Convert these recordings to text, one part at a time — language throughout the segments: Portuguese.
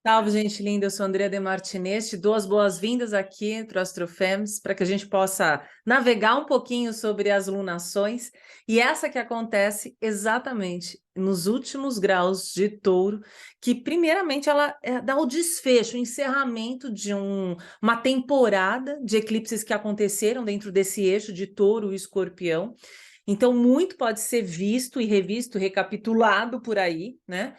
Salve, gente linda, eu sou Andrea De Martinez, te dou as boas-vindas aqui para o AstroFems, para que a gente possa navegar um pouquinho sobre as lunações, e essa que acontece exatamente nos últimos graus de Touro, que primeiramente ela dá o desfecho, o encerramento de uma temporada de eclipses que aconteceram dentro desse eixo de Touro e Escorpião. Então, muito pode ser visto e revisto, recapitulado por aí, né?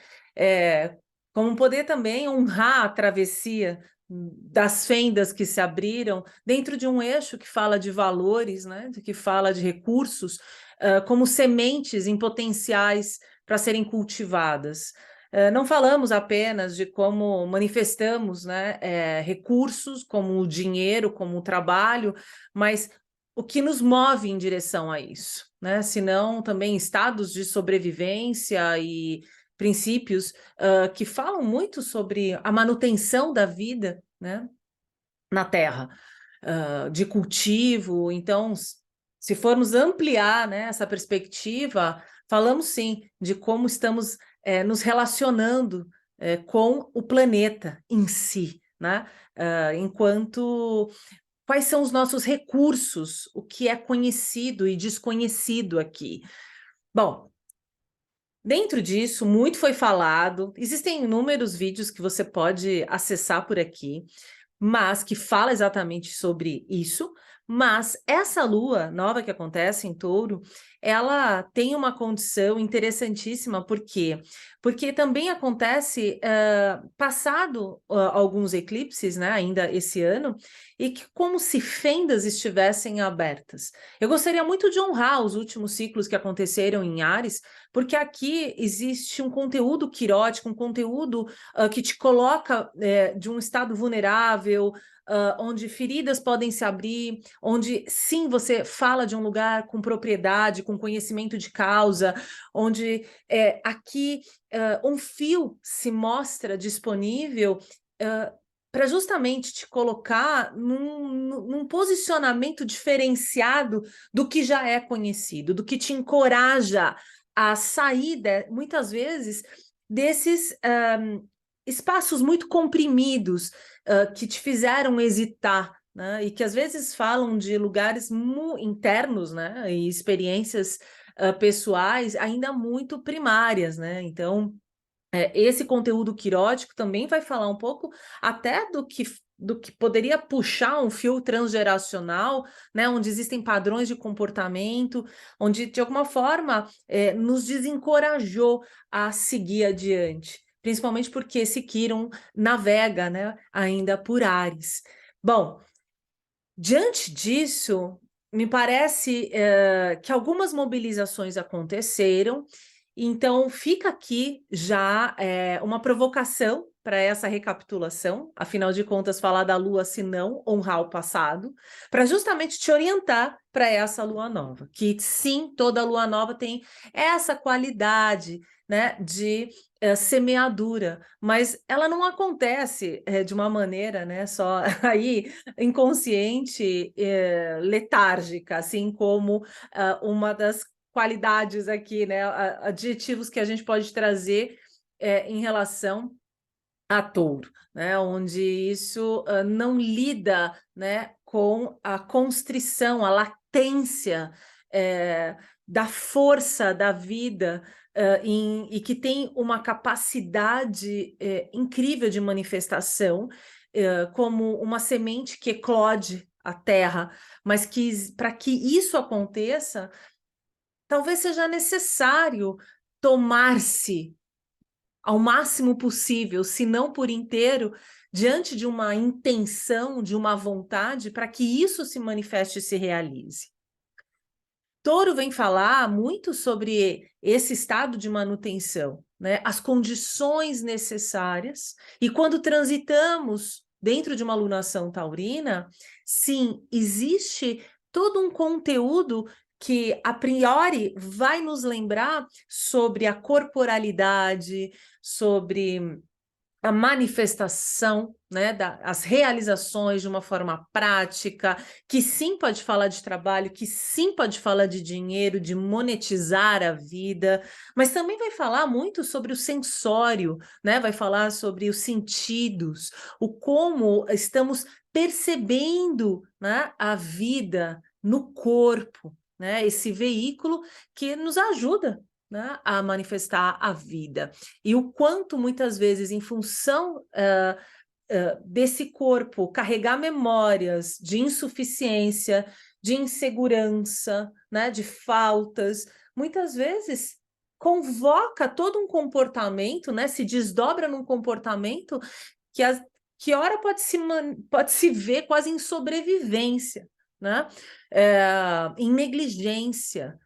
Como poder também honrar a travessia das fendas que se abriram dentro de um eixo que fala de valores, né, que fala de recursos, como sementes em potenciais para serem cultivadas. Não falamos apenas de como manifestamos, né, recursos, como o dinheiro, como o trabalho, mas o que nos move em direção a isso, né? Senão também estados de sobrevivência e princípios que falam muito sobre a manutenção da vida, né, na Terra, de cultivo. Então, se formos ampliar, né, essa perspectiva, falamos sim de como estamos nos relacionando com o planeta em si, né? Enquanto quais são os nossos recursos, o que é conhecido e desconhecido aqui. Bom, dentro disso, muito foi falado, existem inúmeros vídeos que você pode acessar por aqui, mas que fala exatamente sobre isso, mas essa lua nova que acontece em Touro, ela tem uma condição interessantíssima, por quê? Porque também acontece passado alguns eclipses, né, ainda esse ano, e que como se fendas estivessem abertas. Eu gostaria muito de honrar os últimos ciclos que aconteceram em Áries, porque aqui existe um conteúdo quirótico, um conteúdo que te coloca de um estado vulnerável, onde feridas podem se abrir, onde sim você fala de um lugar com propriedade, com conhecimento de causa, onde aqui um fio se mostra disponível para justamente te colocar num posicionamento diferenciado do que já é conhecido, do que te encoraja a sair, muitas vezes, desses espaços muito comprimidos que te fizeram hesitar, né? E que às vezes falam de lugares internos, né? E experiências pessoais ainda muito primárias, né? Então, esse conteúdo quirótico também vai falar um pouco até do que poderia puxar um fio transgeracional, né, onde existem padrões de comportamento, onde, de alguma forma, nos desencorajou a seguir adiante, principalmente porque esse Quirón navega, né, ainda por Áries. Bom, diante disso, me parece que algumas mobilizações aconteceram, então fica aqui já uma provocação para essa recapitulação, afinal de contas, falar da Lua, se não honrar o passado, para justamente te orientar para essa Lua nova, que sim, toda Lua nova tem essa qualidade, né, de semeadura, mas ela não acontece de uma maneira, né, só aí inconsciente, letárgica, assim como uma das qualidades aqui, né, adjetivos que a gente pode trazer em relação a Touro, né, onde isso não lida, né, com a constrição, a latência da força da vida e que tem uma capacidade incrível de manifestação, como uma semente que eclode a terra, mas que para que isso aconteça, talvez seja necessário tomar-se ao máximo possível, se não por inteiro, diante de uma intenção, de uma vontade, para que isso se manifeste e se realize. Touro vem falar muito sobre esse estado de manutenção, né? As condições necessárias, e quando transitamos dentro de uma alunação taurina, sim, existe todo um conteúdo que, a priori, vai nos lembrar sobre a corporalidade, sobre a manifestação, né, as realizações de uma forma prática, que sim pode falar de trabalho, que sim pode falar de dinheiro, de monetizar a vida, mas também vai falar muito sobre o sensório, né, vai falar sobre os sentidos, o como estamos percebendo, né, a vida no corpo, né, esse veículo que nos ajuda, né, a manifestar a vida. E o quanto, muitas vezes, em função desse corpo carregar memórias de insuficiência, de insegurança, né, de faltas, muitas vezes convoca todo um comportamento, né, se desdobra num comportamento que, que ora pode se ver quase em sobrevivência, né, em negligência.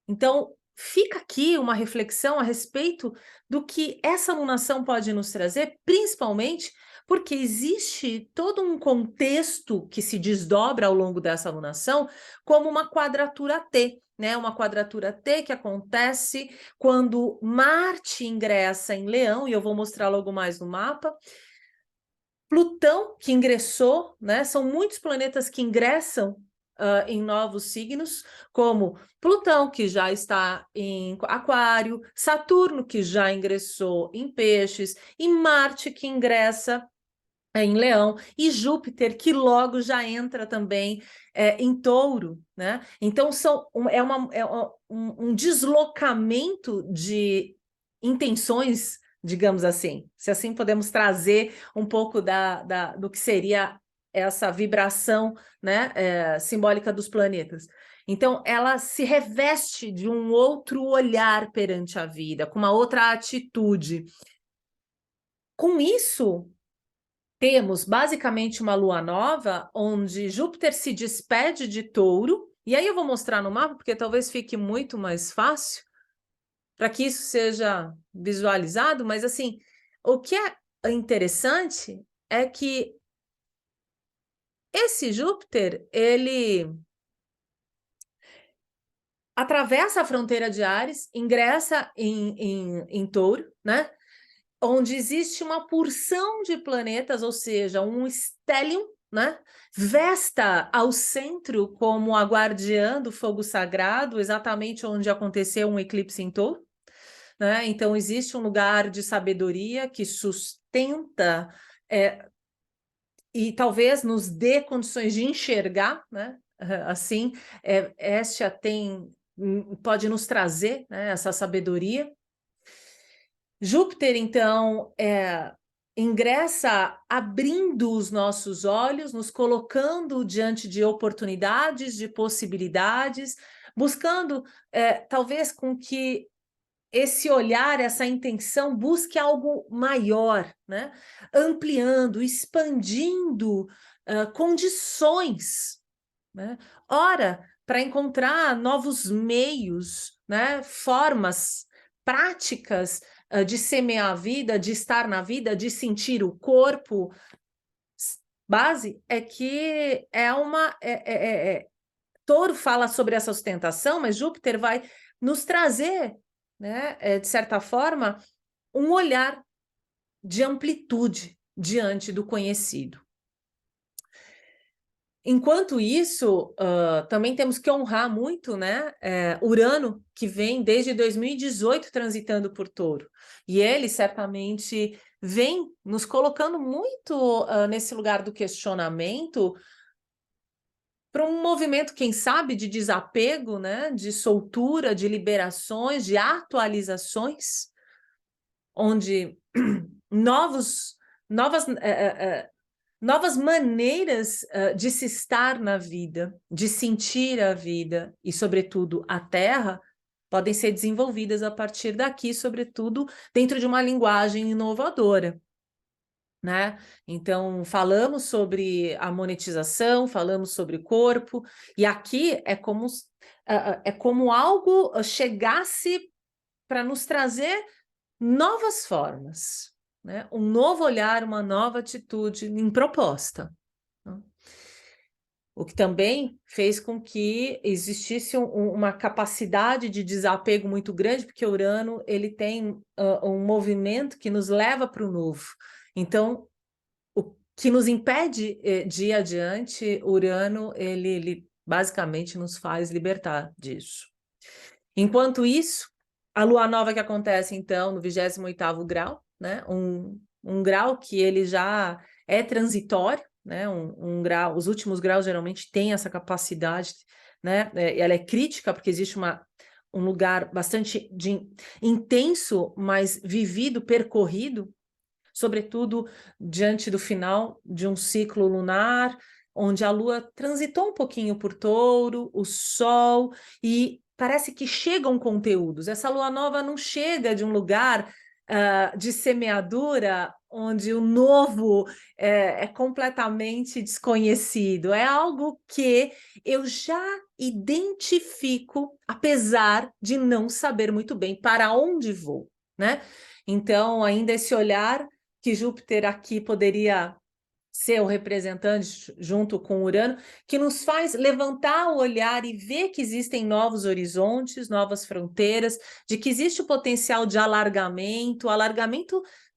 Então, fica aqui uma reflexão a respeito do que essa alunação pode nos trazer, principalmente porque existe todo um contexto que se desdobra ao longo dessa alunação como uma quadratura T, né? Uma quadratura T que acontece quando Marte ingressa em Leão, e eu vou mostrar logo mais no mapa. Plutão, que ingressou, né? São muitos planetas que ingressam em novos signos, como Plutão, que já está em Aquário, Saturno, que já ingressou em Peixes, e Marte, que ingressa em Leão, e Júpiter, que logo já entra também em Touro, né? Então, um deslocamento de intenções, digamos assim, se assim podemos trazer um pouco do que seria essa vibração, né, simbólica dos planetas. Então, ela se reveste de um outro olhar perante a vida, com uma outra atitude. Com isso, temos basicamente uma lua nova, onde Júpiter se despede de Touro, e aí eu vou mostrar no mapa, porque talvez fique muito mais fácil, para que isso seja visualizado, mas assim, o que é interessante é que esse Júpiter, ele atravessa a fronteira de Áries, ingressa em Touro, né? Onde existe uma porção de planetas, ou seja, um stellium, né? Vesta ao centro como a guardiã do fogo sagrado, exatamente onde aconteceu um eclipse em Touro, né? Então, existe um lugar de sabedoria que sustenta e talvez nos dê condições de enxergar, né? Assim, Hestia pode nos trazer, né, essa sabedoria. Júpiter, então, ingressa abrindo os nossos olhos, nos colocando diante de oportunidades, de possibilidades, buscando, talvez, com que esse olhar, essa intenção, busque algo maior, né? Ampliando, expandindo condições, né? Ora, para encontrar novos meios, né? Formas práticas de semear a vida, de estar na vida, de sentir o corpo. Base é que Touro fala sobre essa sustentação, mas Júpiter vai nos trazer, né, de certa forma, um olhar de amplitude diante do conhecido. Enquanto isso, também temos que honrar muito, né, Urano, que vem desde 2018 transitando por Touro. E ele certamente vem nos colocando muito nesse lugar do questionamento para um movimento, quem sabe, de desapego, né, de soltura, de liberações, de atualizações, onde novas maneiras de se estar na vida, de sentir a vida e, sobretudo, a Terra, podem ser desenvolvidas a partir daqui, sobretudo dentro de uma linguagem inovadora, né? Então, falamos sobre a monetização, falamos sobre o corpo, e aqui é como algo chegasse para nos trazer novas formas, né? Um novo olhar, uma nova atitude em proposta. o que também fez com que existisse uma capacidade de desapego muito grande, porque Urano ele tem um movimento que nos leva para o novo. Então, o que nos impede de ir adiante, Urano, ele basicamente nos faz libertar disso. Enquanto isso, a lua nova que acontece, então, no 28º grau, né? Um grau que ele já é transitório, né? Um grau, os últimos graus geralmente têm essa capacidade, né? Ela é crítica porque existe um lugar bastante intenso, mas vivido, percorrido, sobretudo diante do final de um ciclo lunar, onde a Lua transitou um pouquinho por Touro, o Sol, e parece que chegam conteúdos. Essa Lua nova não chega de um lugar de semeadura, onde o novo é completamente desconhecido. É algo que eu já identifico, apesar de não saber muito bem para onde vou, né? Então, ainda esse olhar que Júpiter aqui poderia ser o representante junto com Urano, que nos faz levantar o olhar e ver que existem novos horizontes, novas fronteiras, de que existe o potencial de alargamento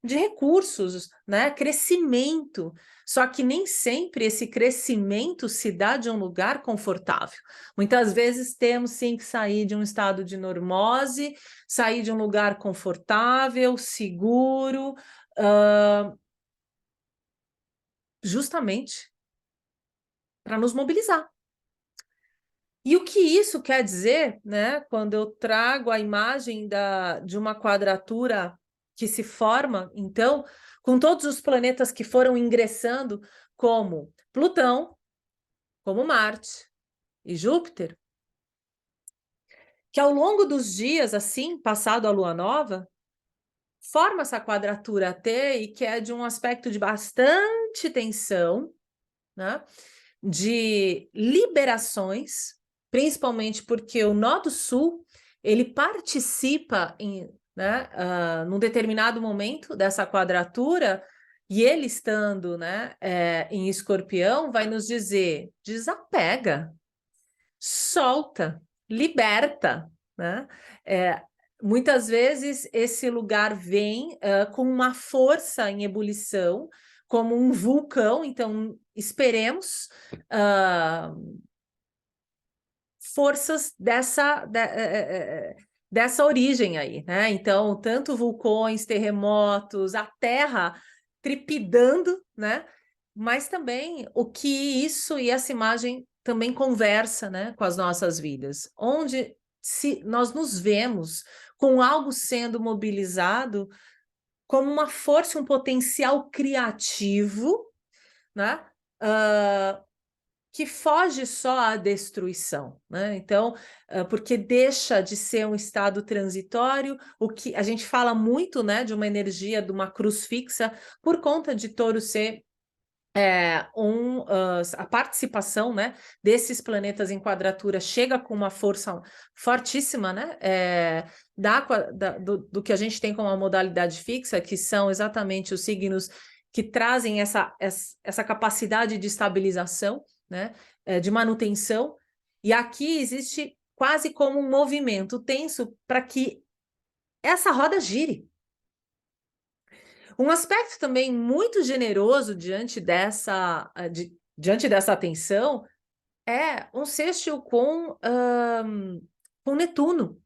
de recursos, né? Crescimento. Só que nem sempre esse crescimento se dá de um lugar confortável. Muitas vezes temos sim que sair de um estado de normose, sair de um lugar confortável, seguro, justamente para nos mobilizar. E o que isso quer dizer, né, quando eu trago a imagem de uma quadratura que se forma, então, com todos os planetas que foram ingressando, como Plutão, como Marte e Júpiter, que ao longo dos dias, assim, passado a lua nova, forma essa quadratura T e que é de um aspecto de bastante tensão, né? De liberações, principalmente porque o Nodo Sul ele participa num determinado momento dessa quadratura, e ele estando, né, em Escorpião, vai nos dizer: desapega, solta, liberta, né? Muitas vezes esse lugar vem com uma força em ebulição, como um vulcão, então esperemos forças dessa origem aí, né? Então, tanto vulcões, terremotos, a Terra trepidando, né? Mas também o que isso e essa imagem também conversa, né, com as nossas vidas, onde se nós nos vemos com algo sendo mobilizado como uma força, um potencial criativo, né? Que foge só à destruição, né? Então, porque deixa de ser um estado transitório, o que a gente fala muito, né, de uma energia de uma cruz fixa, por conta de Touro ser a participação, né, desses planetas em quadratura chega com uma força fortíssima, né, do que a gente tem como uma modalidade fixa, que são exatamente os signos que trazem essa capacidade de estabilização, né, de manutenção, e aqui existe quase como um movimento tenso para que essa roda gire. Um aspecto também muito generoso diante dessa atenção é um sextil com Netuno,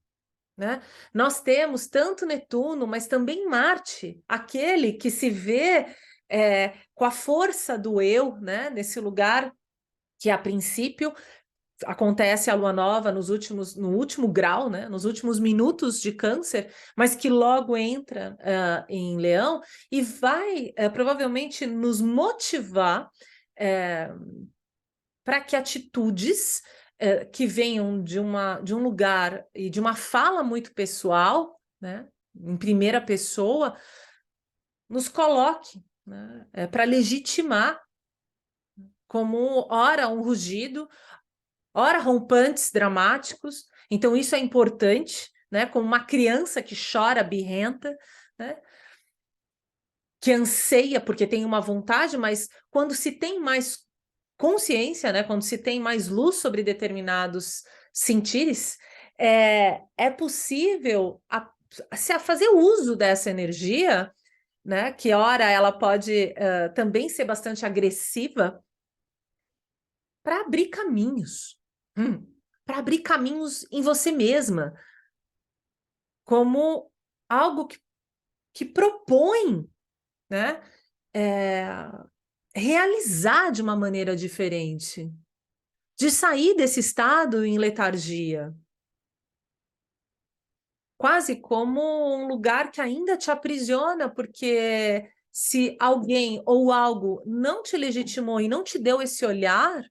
né? Nós temos tanto Netuno, mas também Marte, aquele que se vê com a força do eu, né? Nesse lugar que, a princípio, acontece a lua nova no último grau, né? Nos últimos minutos de Câncer, mas que logo entra em Leão e vai provavelmente nos motivar para que atitudes que venham de um lugar e de uma fala muito pessoal, né? Em primeira pessoa, nos coloque, né? Para legitimar como ora um rugido, ora rompantes dramáticos, então isso é importante, né? Como uma criança que chora birrenta, né? Que anseia porque tem uma vontade, mas quando se tem mais consciência, né, quando se tem mais luz sobre determinados sentires, é possível fazer uso dessa energia, né, que ora ela pode também ser bastante agressiva, para abrir caminhos, para abrir caminhos em você mesma, como algo que propõe, né, realizar de uma maneira diferente, de sair desse estado em letargia, quase como um lugar que ainda te aprisiona, porque se alguém ou algo não te legitimou e não te deu esse olhar,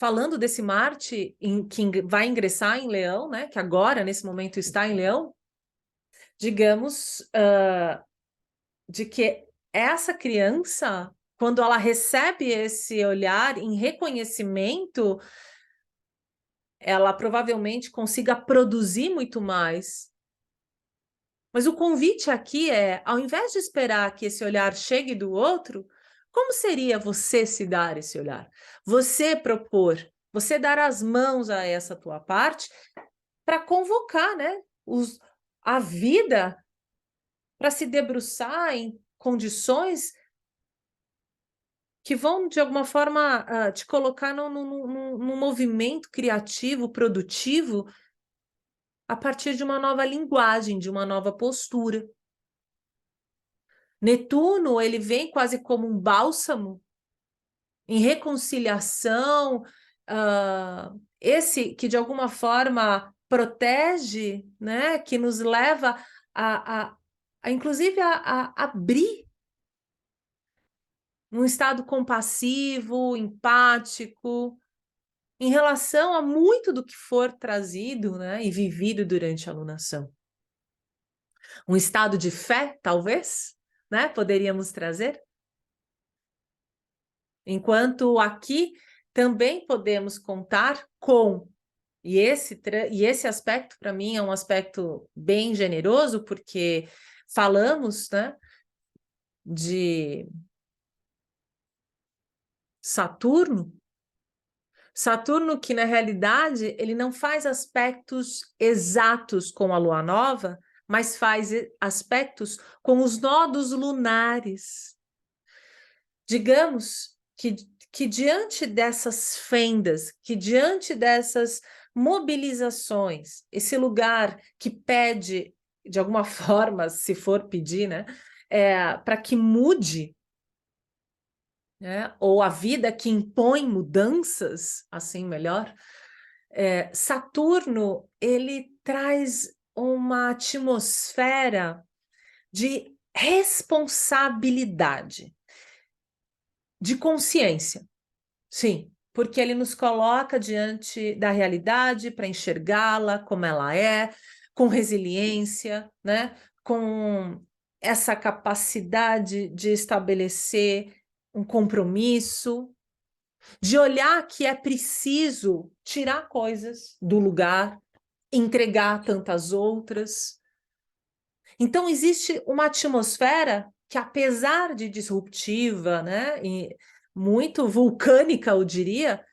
falando desse Marte que vai ingressar em Leão, né, que agora, nesse momento, está em Leão, digamos, de que essa criança, quando ela recebe esse olhar em reconhecimento, ela provavelmente consiga produzir muito mais. Mas o convite aqui é, ao invés de esperar que esse olhar chegue do outro, como seria você se dar esse olhar? Você propor, você dar as mãos a essa tua parte para convocar, né, a vida para se debruçar em condições que vão, de alguma forma, te colocar num movimento criativo, produtivo, a partir de uma nova linguagem, de uma nova postura. Netuno, ele vem quase como um bálsamo em reconciliação, esse que de alguma forma protege, né, que nos leva inclusive a abrir um estado compassivo, empático, em relação a muito do que for trazido, né, e vivido durante a alunação. Um estado de fé, talvez, né, poderíamos trazer. Enquanto aqui também podemos contar com, e esse aspecto para mim é um aspecto bem generoso, porque falamos, né, de Saturno, que na realidade ele não faz aspectos exatos com a lua nova, mas faz aspectos com os nodos lunares. Digamos que diante dessas fendas, que diante dessas mobilizações, esse lugar que pede, de alguma forma, se for pedir, né, para que mude, né, ou a vida que impõe mudanças, assim melhor, Saturno, ele traz uma atmosfera de responsabilidade, de consciência. Sim, porque ele nos coloca diante da realidade para enxergá-la como ela é, com resiliência, né? Com essa capacidade de estabelecer um compromisso, de olhar que é preciso tirar coisas do lugar, entregar tantas outras. Então, existe uma atmosfera que, apesar de disruptiva, né, e muito vulcânica, eu diria,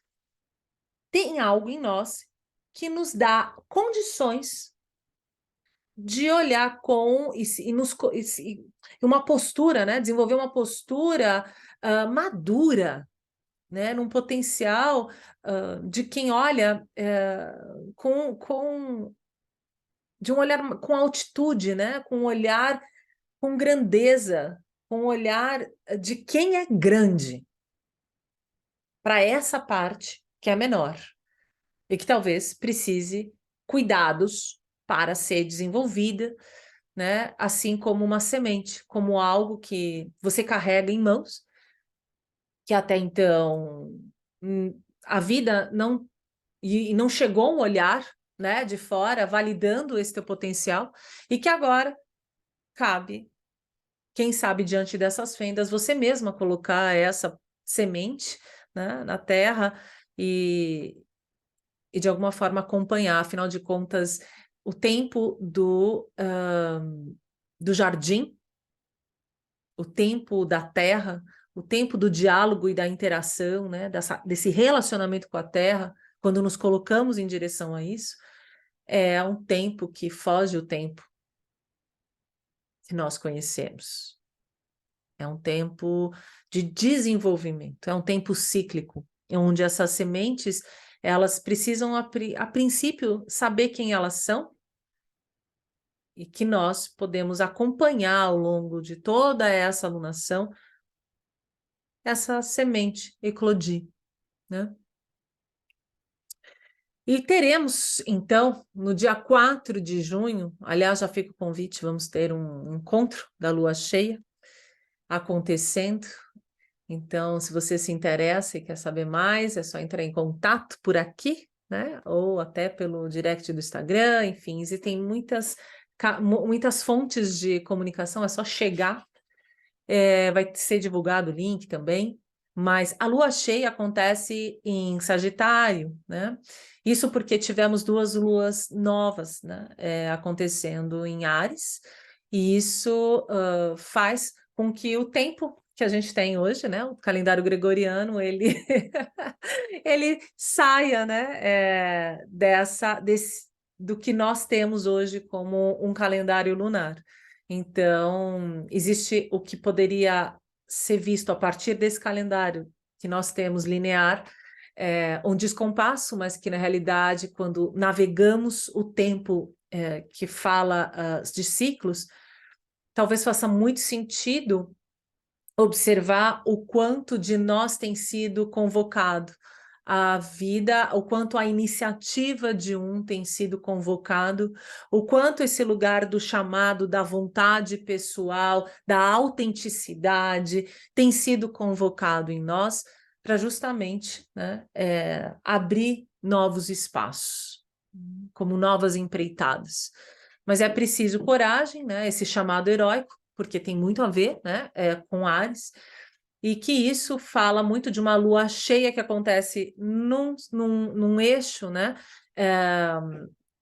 tem algo em nós que nos dá condições de olhar uma postura, né, desenvolver uma postura madura, né, num potencial de quem olha de um olhar com altitude, né, com um olhar com grandeza, com um olhar de quem é grande, para essa parte que é menor e que talvez precise cuidados para ser desenvolvida, né? Assim como uma semente, como algo que você carrega em mãos, que até então a vida não chegou um olhar, né, de fora validando esse teu potencial, e que agora cabe, quem sabe diante dessas fendas, você mesma colocar essa semente, né, na terra e de alguma forma acompanhar, afinal de contas, o tempo do jardim, o tempo da terra, o tempo do diálogo e da interação, né? Desse relacionamento com a Terra, quando nos colocamos em direção a isso, é um tempo que foge o tempo que nós conhecemos. É um tempo de desenvolvimento, é um tempo cíclico, onde essas sementes, elas precisam, a princípio, saber quem elas são, e que nós podemos acompanhar ao longo de toda essa alunação, essa semente eclodir, né? E teremos, então, no dia 4 de junho, aliás, já fica o convite, vamos ter um encontro da lua cheia acontecendo. Então, se você se interessa e quer saber mais, é só entrar em contato por aqui, né? Ou até pelo direct do Instagram, enfim, existem muitas fontes de comunicação, é só chegar. Vai ser divulgado o link também, mas a lua cheia acontece em Sagitário, né? Isso porque tivemos 2 luas novas, né? Acontecendo em Áries, e isso faz com que o tempo que a gente tem hoje, né? O calendário gregoriano, ele, ele saia, né? Do que nós temos hoje como um calendário lunar. Então, existe o que poderia ser visto a partir desse calendário que nós temos linear, um descompasso, mas que na realidade, quando navegamos o tempo que fala de ciclos, talvez faça muito sentido observar o quanto de nós tem sido convocado a vida, o quanto a iniciativa de um tem sido convocado, o quanto esse lugar do chamado, da vontade pessoal, da autenticidade tem sido convocado em nós para justamente, né, abrir novos espaços, como novas empreitadas. Mas é preciso coragem, né, esse chamado heróico, porque tem muito a ver, né, com Áries, e que isso fala muito de uma lua cheia que acontece num eixo, né,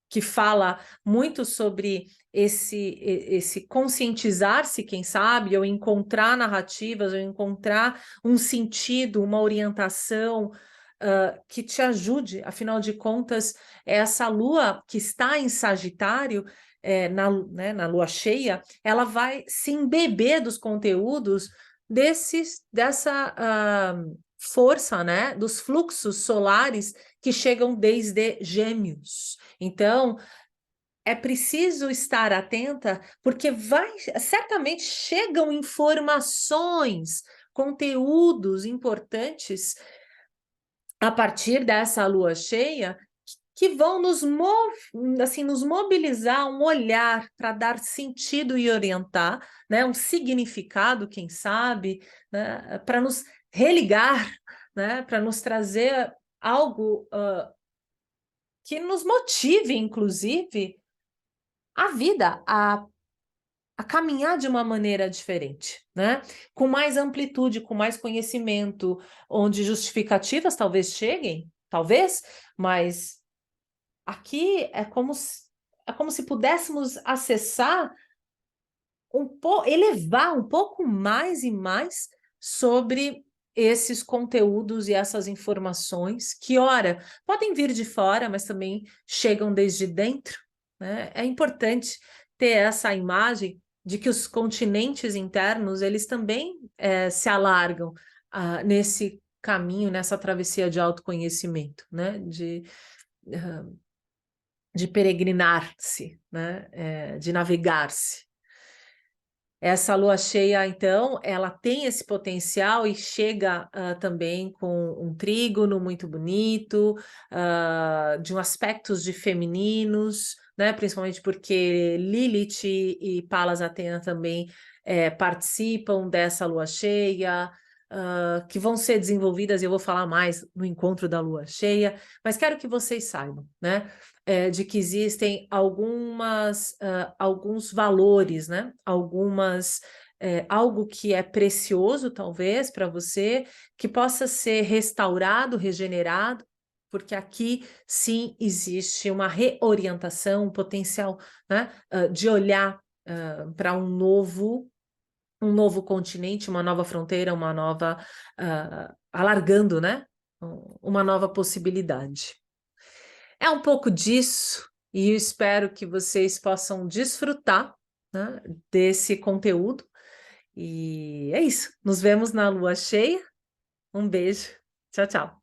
que fala muito sobre esse conscientizar-se, quem sabe, ou encontrar narrativas, ou encontrar um sentido, uma orientação que te ajude, afinal de contas, essa lua que está em Sagitário, na lua cheia, ela vai se embeber dos conteúdos dessa força, né, dos fluxos solares que chegam desde Gêmeos. Então, é preciso estar atenta, porque certamente chegam informações, conteúdos importantes a partir dessa lua cheia que vão nos mobilizar um olhar para dar sentido e orientar, né, um significado, quem sabe, né, para nos religar, né, para nos trazer algo que nos motive, inclusive, a vida, a caminhar de uma maneira diferente, né? Com mais amplitude, com mais conhecimento, onde justificativas talvez cheguem, talvez, mas aqui é como se pudéssemos acessar elevar um pouco mais e mais sobre esses conteúdos e essas informações que, ora, podem vir de fora, mas também chegam desde dentro, né? É importante ter essa imagem de que os continentes internos, eles também se alargam nesse caminho, nessa travessia de autoconhecimento, né? De peregrinar-se, né? De navegar-se. Essa lua cheia, então, ela tem esse potencial e chega também com um trígono muito bonito, de um aspectos de femininos, né? Principalmente porque Lilith e Palas Atena também participam dessa lua cheia, que vão ser desenvolvidas, e eu vou falar mais no encontro da lua cheia, mas quero que vocês saibam, né? De que existem alguns valores, né? Algo que é precioso, talvez, para você, que possa ser restaurado, regenerado, porque aqui sim existe uma reorientação, um potencial, né? De olhar para um novo um novo continente, uma nova fronteira, uma nova, alargando, né? Uma nova possibilidade. É um pouco disso, e eu espero que vocês possam desfrutar, né, desse conteúdo. E é isso. Nos vemos na lua cheia. Um beijo. Tchau, tchau.